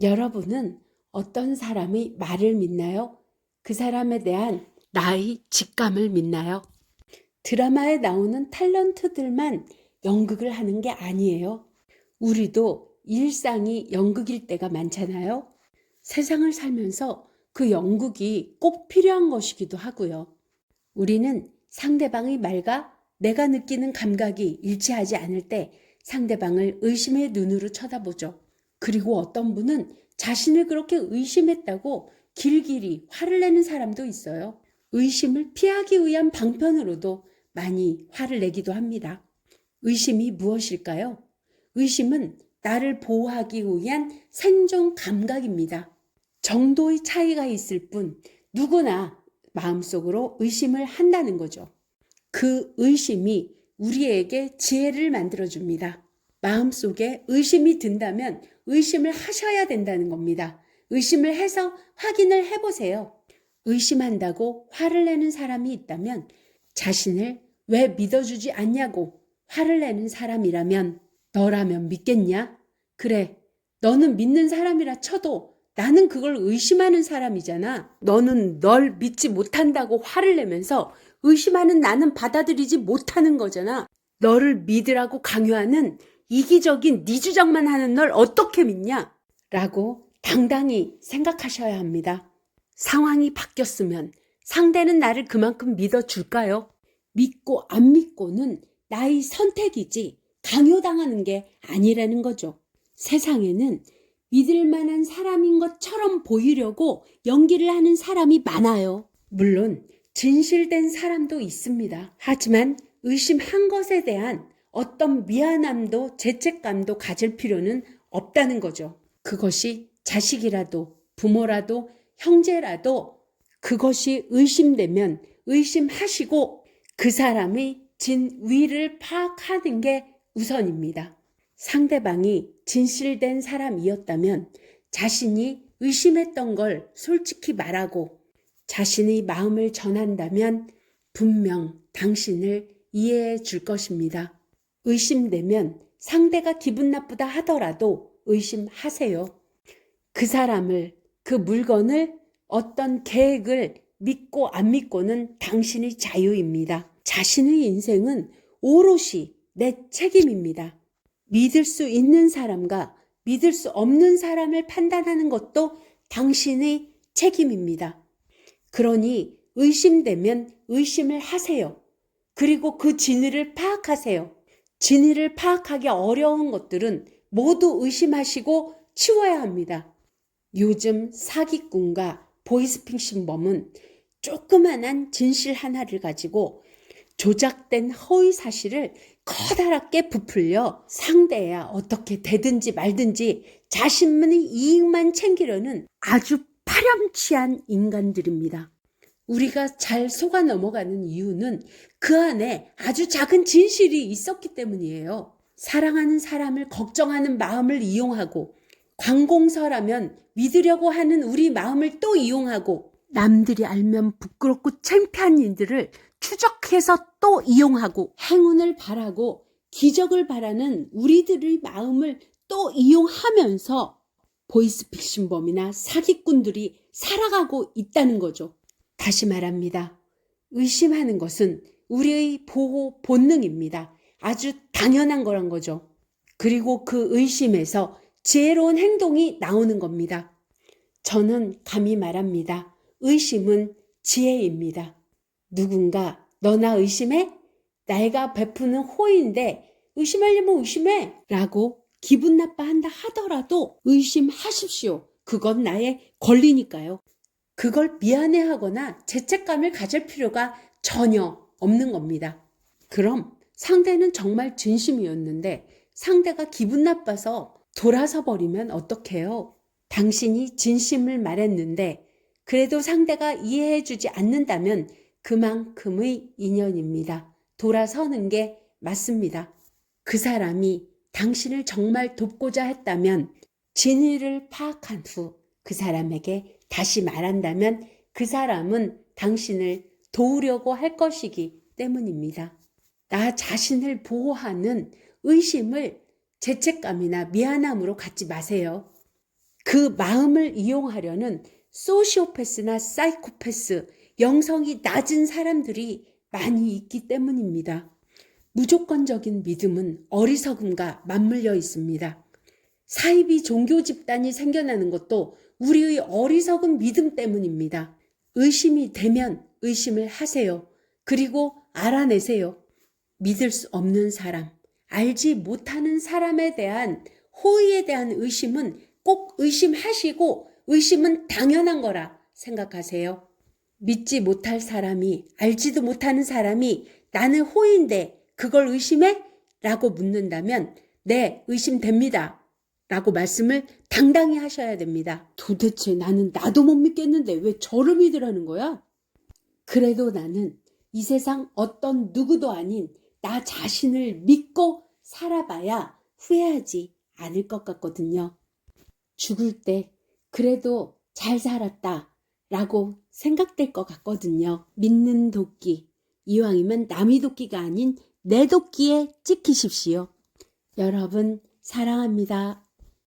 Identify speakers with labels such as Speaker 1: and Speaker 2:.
Speaker 1: 여러분은 어떤 사람의 말을 믿나요? 그 사람에 대한 나의 직감을 믿나요? 드라마에 나오는 탤런트들만 연극을 하는 게 아니에요. 우리도 일상이 연극일 때가 많잖아요. 세상을 살면서 그 연극이 꼭 필요한 것이기도 하고요. 우리는 상대방의 말과 내가 느끼는 감각이 일치하지 않을 때 상대방을 의심의 눈으로 쳐다보죠. 그리고 어떤 분은 자신을 그렇게 의심했다고 길길이 화를 내는 사람도 있어요. 의심을 피하기 위한 방편으로도 많이 화를 내기도 합니다. 의심이 무엇일까요? 의심은 나를 보호하기 위한 생존 감각입니다. 정도의 차이가 있을 뿐 누구나 마음속으로 의심을 한다는 거죠. 그 의심이 우리에게 지혜를 만들어줍니다. 마음속에 의심이 든다면 의심을 하셔야 된다는 겁니다. 의심을 해서 확인을 해보세요. 의심한다고 화를 내는 사람이 있다면 자신을 왜 믿어주지 않냐고 화를 내는 사람이라면 너라면 믿겠냐? 그래, 너는 믿는 사람이라 쳐도 나는 그걸 의심하는 사람이잖아. 너는 널 믿지 못한다고 화를 내면서 의심하는 나는 받아들이지 못하는 거잖아. 너를 믿으라고 강요하는 이기적인 네 주장만 하는 널 어떻게 믿냐? 라고 당당히 생각하셔야 합니다. 상황이 바뀌었으면 상대는 나를 그만큼 믿어줄까요? 믿고 안 믿고는 나의 선택이지 강요당하는 게 아니라는 거죠. 세상에는 믿을 만한 사람인 것처럼 보이려고 연기를 하는 사람이 많아요. 물론 진실된 사람도 있습니다. 하지만 의심한 것에 대한 어떤 미안함도 죄책감도 가질 필요는 없다는 거죠. 그것이 자식이라도 부모라도 형제라도 그것이 의심되면 의심하시고 그 사람의 진위를 파악하는 게 우선입니다. 상대방이 진실된 사람이었다면 자신이 의심했던 걸 솔직히 말하고 자신의 마음을 전한다면 분명 당신을 이해해 줄 것입니다. 의심되면 상대가 기분 나쁘다 하더라도 의심하세요. 그 사람을, 그 물건을, 어떤 계획을 믿고 안 믿고는 당신의 자유입니다. 자신의 인생은 오롯이 내 책임입니다. 믿을 수 있는 사람과 믿을 수 없는 사람을 판단하는 것도 당신의 책임입니다. 그러니 의심되면 의심을 하세요. 그리고 그 진위를 파악하세요. 진위를 파악하기 어려운 것들은 모두 의심하시고 치워야 합니다. 요즘 사기꾼과 보이스피싱범은 조그만한 진실 하나를 가지고 조작된 허위 사실을 커다랗게 부풀려 상대야 어떻게 되든지 말든지 자신만의 이익만 챙기려는 아주 파렴치한 인간들입니다. 우리가 잘 속아 넘어가는 이유는 그 안에 아주 작은 진실이 있었기 때문이에요. 사랑하는 사람을 걱정하는 마음을 이용하고 관공서라면 믿으려고 하는 우리 마음을 또 이용하고 남들이 알면 부끄럽고 창피한 일들을 추적해서 또 이용하고 행운을 바라고 기적을 바라는 우리들의 마음을 또 이용하면서 보이스피싱범이나 사기꾼들이 살아가고 있다는 거죠. 다시 말합니다. 의심하는 것은 우리의 보호 본능입니다. 아주 당연한 거란 거죠. 그리고 그 의심에서 지혜로운 행동이 나오는 겁니다. 저는 감히 말합니다. 의심은 지혜입니다. 누군가 너나 의심해? 내가 베푸는 호의인데 의심하려면 의심해! 라고 기분 나빠한다 하더라도 의심하십시오. 그건 나의 권리니까요. 그걸 미안해하거나 죄책감을 가질 필요가 전혀 없는 겁니다. 그럼 상대는 정말 진심이었는데 상대가 기분 나빠서 돌아서 버리면 어떡해요? 당신이 진심을 말했는데 그래도 상대가 이해해주지 않는다면 그만큼의 인연입니다. 돌아서는 게 맞습니다. 그 사람이 당신을 정말 돕고자 했다면 진위를 파악한 후 그 사람에게 다시 말한다면 그 사람은 당신을 도우려고 할 것이기 때문입니다. 나 자신을 보호하는 의심을 죄책감이나 미안함으로 갖지 마세요. 그 마음을 이용하려는 소시오패스나 사이코패스, 영성이 낮은 사람들이 많이 있기 때문입니다. 무조건적인 믿음은 어리석음과 맞물려 있습니다. 사이비 종교 집단이 생겨나는 것도 우리의 어리석은 믿음 때문입니다. 의심이 되면 의심을 하세요. 그리고 알아내세요. 믿을 수 없는 사람, 알지 못하는 사람에 대한 호의에 대한 의심은 꼭 의심하시고 의심은 당연한 거라 생각하세요. 믿지 못할 사람이, 알지도 못하는 사람이 나는 호의인데 그걸 의심해? 라고 묻는다면 네, 의심됩니다. 라고 말씀을 당당히 하셔야 됩니다. 도대체 나는 나도 못 믿겠는데 왜 저를 믿으라는 거야? 그래도 나는 이 세상 어떤 누구도 아닌 나 자신을 믿고 살아봐야 후회하지 않을 것 같거든요. 죽을 때 그래도 잘 살았다 라고 생각될 것 같거든요. 믿는 도끼, 이왕이면 남의 도끼가 아닌 내 도끼에 찍히십시오. 여러분 사랑합니다.